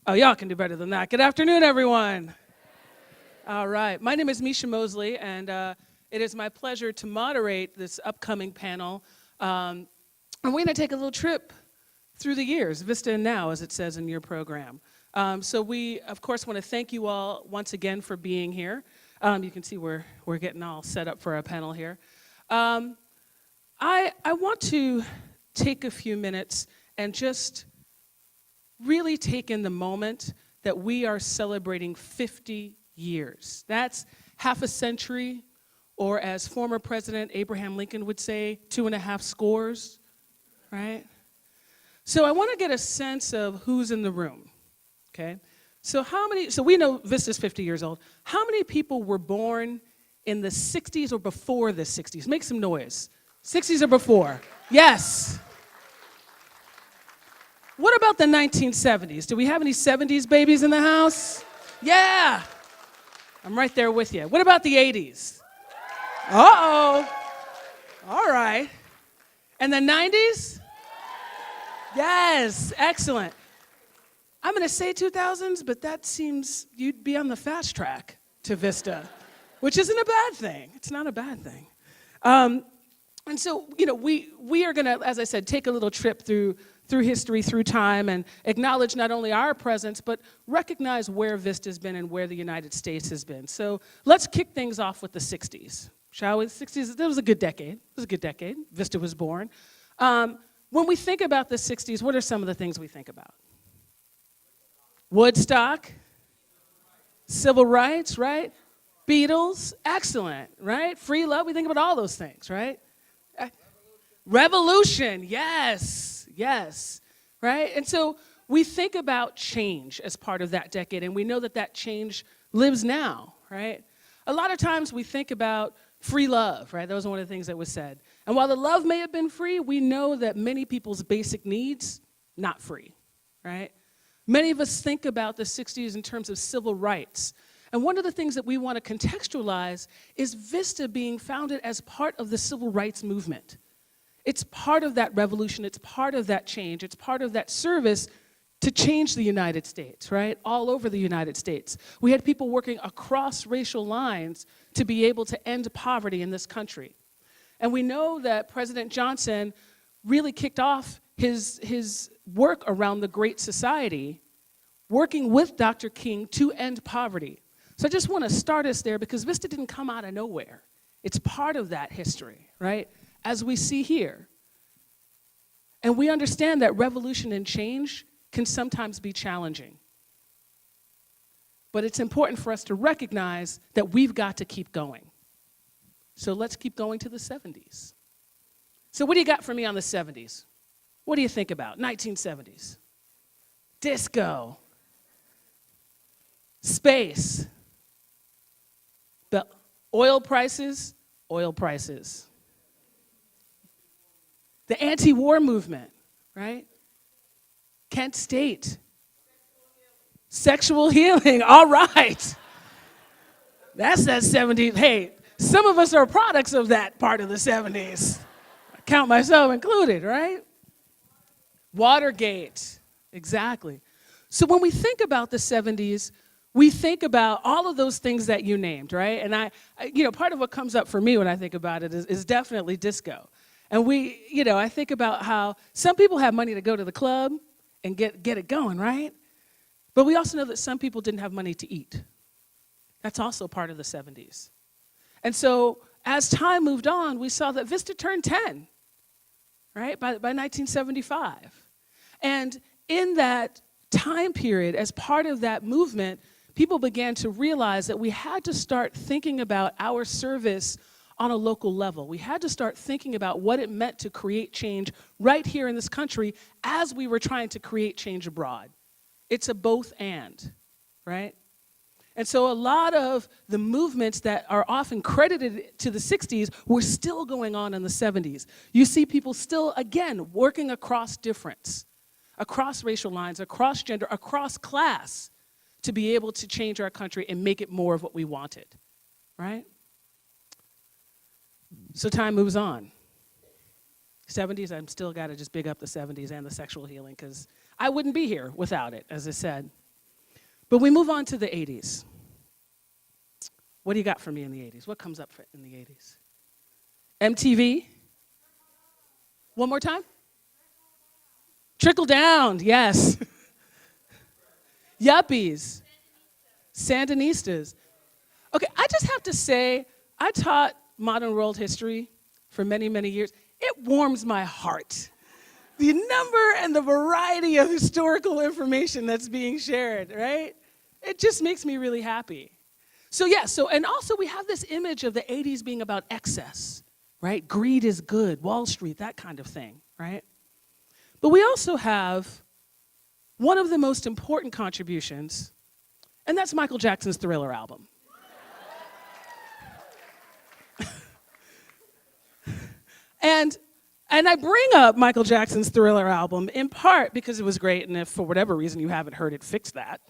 Oh, y'all can do better than that. Good afternoon, everyone. All right. My name is Micia Mosely, and it is my pleasure to moderate this upcoming panel. And we're going to take a little trip through the years, Vista and Now, as it says in your program. So we, of course, want to thank you all once again for being here. You can see we're getting all set up for our panel here. I want to take a few minutes and just really take in the moment that we are celebrating 50 years. That's half a century, or as former President Abraham Lincoln would say, 2.5 scores, right? So I want to get a sense of who's in the room, okay? So we know Vista's 50 years old. How many people were born in the 60s or before the 60s? Make some noise. 60s or before? Yes. What about the 1970s? Do we have any 70s babies in the house? Yeah. I'm right there with you. What about the 80s? Uh-oh. All right. And the 90s? Yes. Excellent. I'm going to say 2000s, but that seems you'd be on the fast track to Vista, which isn't a bad thing. It's not a bad thing. And so, we are going to, as I said, take a little trip through history, through time, and acknowledge not only our presence, but recognize where Vista's been and where the United States has been. So let's kick things off with the 60s, shall we? The 60s, that was a good decade. It was a good decade. Vista was born. When we think about the 60s, what are some of the things we think about? Woodstock, civil rights, right? Beatles, excellent, right? Free love, we think about all those things, right? Revolution, yes, right? And so we think about change as part of that decade, and we know that that change lives now, right? A lot of times we think about free love, right? That was one of the things that was said. And while the love may have been free, we know that many people's basic needs, not free, right? Many of us think about the 60s in terms of civil rights. And one of the things that we want to contextualize is Vista being founded as part of the civil rights movement. It's part of that revolution, it's part of that change, it's part of that service to change the United States, right? All over the United States. We had people working across racial lines to be able to end poverty in this country. And we know that President Johnson really kicked off his work around the Great Society, working with Dr. King to end poverty. So I just want to start us there because Vista didn't come out of nowhere. It's part of that history, right? As we see here. And we understand that revolution and change can sometimes be challenging. But it's important for us to recognize that we've got to keep going. So let's keep going to the 70s. So what do you got for me on the 70s? What do you think about? 1970s. Disco. Space. The oil prices. The anti-war movement, right? Kent State. Sexual healing, all right. That's that 70s. Hey, some of us are products of that part of the 70s. I count myself included, right? Watergate, exactly. So when we think about the 70s, we think about all of those things that you named, right? And I part of what comes up for me when I think about it is definitely disco. And I think about how some people have money to go to the club and get it going, right? But we also know that some people didn't have money to eat. That's also part of the 70s. And so as time moved on, we saw that Vista turned 10, right, by 1975. And in that time period, as part of that movement, people began to realize that we had to start thinking about our service on a local level. We had to start thinking about what it meant to create change right here in this country as we were trying to create change abroad. It's a both and, right? And so a lot of the movements that are often credited to the 60s were still going on in the 70s. You see people still, again, working across difference, across racial lines, across gender, across class, to be able to change our country and make it more of what we wanted, right? So time moves on. 70s, I'm still got to just big up the 70s and the sexual healing because I wouldn't be here without it, as I said. But we move on to the 80s. What do you got for me in the 80s? What comes up in the 80s? MTV? One more time? Trickle down, yes. Yuppies. Sandinistas. Okay, I just have to say, I taught modern world history for many, many years. It warms my heart. The number and the variety of historical information that's being shared, right? It just makes me really happy. So yeah, and also we have this image of the 80s being about excess, right? Greed is good, Wall Street, that kind of thing, right? But we also have one of the most important contributions, and that's Michael Jackson's Thriller album. And I bring up Michael Jackson's Thriller album in part because it was great, and if for whatever reason you haven't heard it, fix that.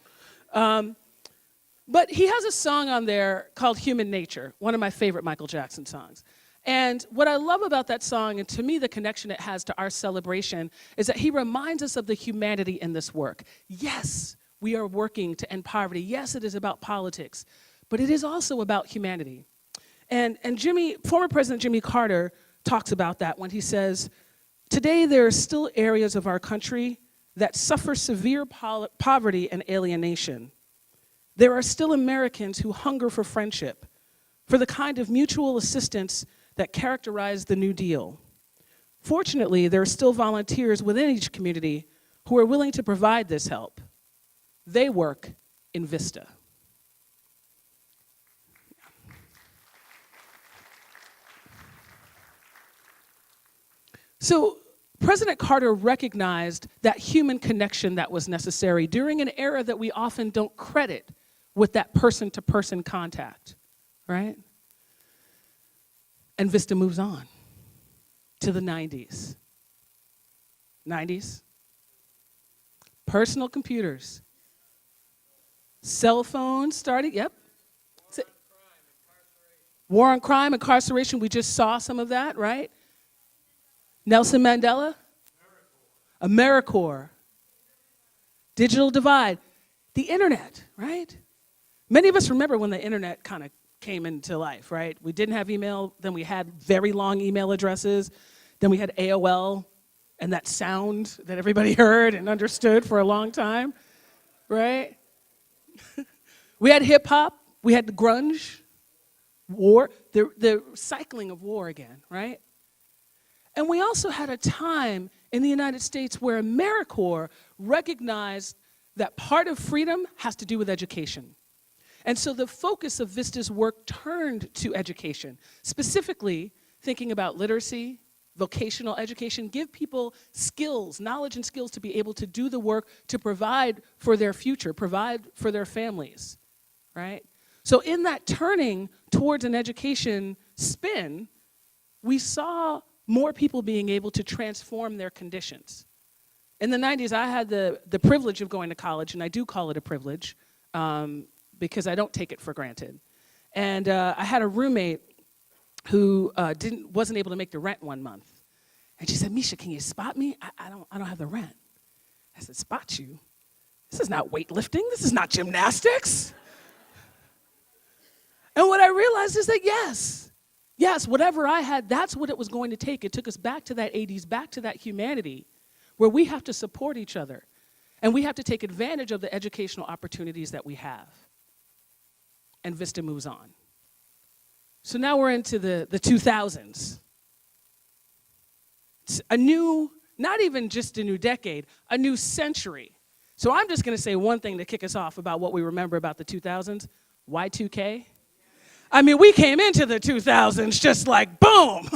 But he has a song on there called Human Nature, one of my favorite Michael Jackson songs. And what I love about that song, and to me the connection it has to our celebration, is that he reminds us of the humanity in this work. Yes, we are working to end poverty. Yes, it is about politics, but it is also about humanity. And former President Jimmy Carter talks about that when he says, today there are still areas of our country that suffer severe poverty and alienation. There are still Americans who hunger for friendship, for the kind of mutual assistance that characterized the New Deal. Fortunately, there are still volunteers within each community who are willing to provide this help. They work in VISTA. So President Carter recognized that human connection that was necessary during an era that we often don't credit with that person-to-person contact, right? And VISTA moves on to the 90s. 90s. Personal computers. Cell phones started, yep. War on crime, incarceration, we just saw some of that, right? Nelson Mandela? AmeriCorps. Digital divide. The internet, right? Many of us remember when the internet kind of came into life, right? We didn't have email, then we had very long email addresses, then we had AOL and that sound that everybody heard and understood for a long time, right? We had hip hop, we had the grunge, war, the cycling of war again, right? And we also had a time in the United States where AmeriCorps recognized that part of freedom has to do with education. And so the focus of VISTA's work turned to education, specifically thinking about literacy, vocational education, give people skills, knowledge and skills to be able to do the work to provide for their future, provide for their families, right? So in that turning towards an education spin, we saw more people being able to transform their conditions. In the 90s, I had the privilege of going to college, and I do call it a privilege, because I don't take it for granted. And I had a roommate who wasn't able to make the rent one month. And she said, Micia, can you spot me? I don't have the rent. I said, spot you? This is not weightlifting. This is not gymnastics. And what I realized is that yes, whatever I had, that's what it was going to take. It took us back to that 80s, back to that humanity where we have to support each other. And we have to take advantage of the educational opportunities that we have. And VISTA moves on. So now we're into the 2000s. It's a new, not even just a new decade, a new century. So I'm just going to say one thing to kick us off about what we remember about the 2000s, Y2K. I mean, we came into the 2000s just like boom,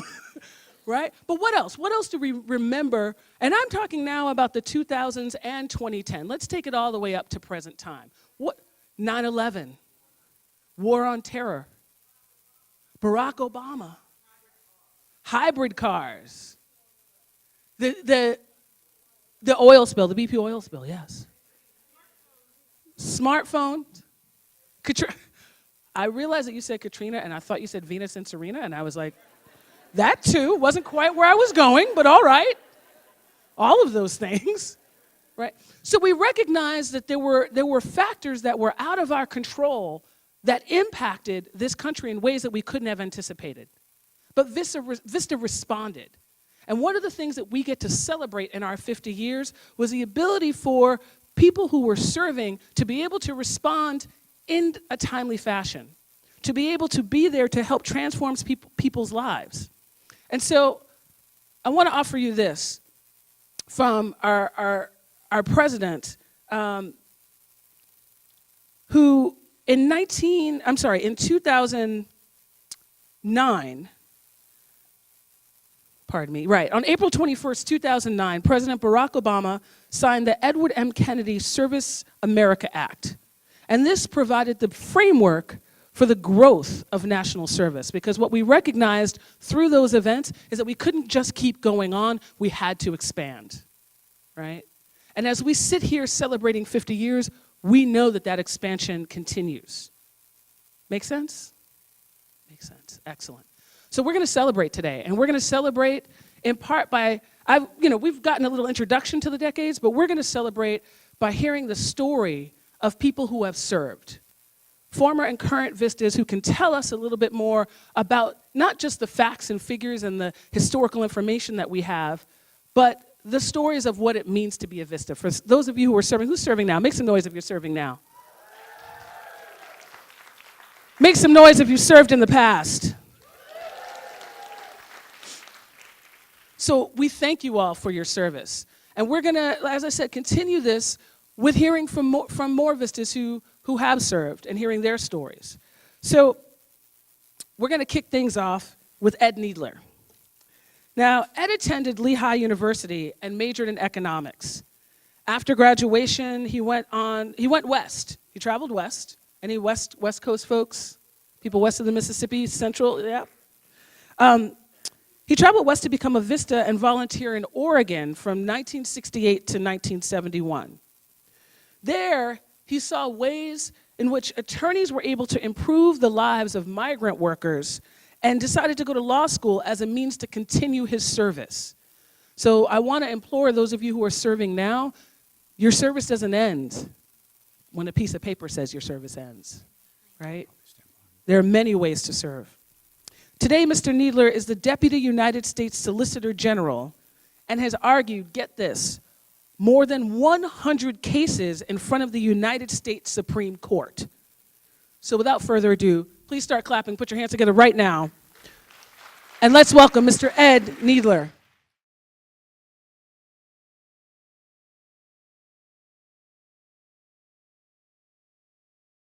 right? But what else? What else do we remember? And I'm talking now about the 2000s and 2010. Let's take it all the way up to present time. 9/11. War on terror, Barack Obama, hybrid cars, the oil spill, the BP oil spill, yes. Smartphones. I realized that you said Katrina, and I thought you said Venus and Serena, and I was like, that too wasn't quite where I was going, but all right. All of those things. right? So we recognized that there were factors that were out of our control that impacted this country in ways that we couldn't have anticipated. But VISTA responded. And one of the things that we get to celebrate in our 50 years was the ability for people who were serving to be able to respond in a timely fashion, to be able to be there to help transform people's lives. And so I want to offer you this from our president, who in 2009, on April 21st, 2009, President Barack Obama signed the Edward M. Kennedy Service America Act. And this provided the framework for the growth of national service, because what we recognized through those events is that we couldn't just keep going on, we had to expand, right? And as we sit here celebrating 50 years, we know that that expansion continues. Make sense? Makes sense, excellent. So we're gonna celebrate today, and we're gonna celebrate in part by, we've gotten a little introduction to the decades, but we're gonna celebrate by hearing the story of people who have served. Former and current VISTAs who can tell us a little bit more about not just the facts and figures and the historical information that we have, but the stories of what it means to be a VISTA. For those of you who are serving, who's serving now? Make some noise if you're serving now. Make some noise if you served in the past. So we thank you all for your service. And we're gonna, as I said, continue this with hearing from more VISTAs who have served and hearing their stories. So we're gonna kick things off with Ed Needler. Now, Ed attended Lehigh University and majored in economics. After graduation, he went west. He traveled west. Any West Coast folks? People west of the Mississippi, Central, yeah. He traveled west to become a VISTA and volunteer in Oregon from 1968 to 1971. There, he saw ways in which attorneys were able to improve the lives of migrant workers and decided to go to law school as a means to continue his service. So I want to implore those of you who are serving now, your service doesn't end when a piece of paper says your service ends, right? There are many ways to serve. Today, Mr. Needler is the Deputy United States Solicitor General and has argued, get this, more than 100 cases in front of the United States Supreme Court. So without further ado, please start clapping, put your hands together right now, and let's welcome Mr. Ed Needler.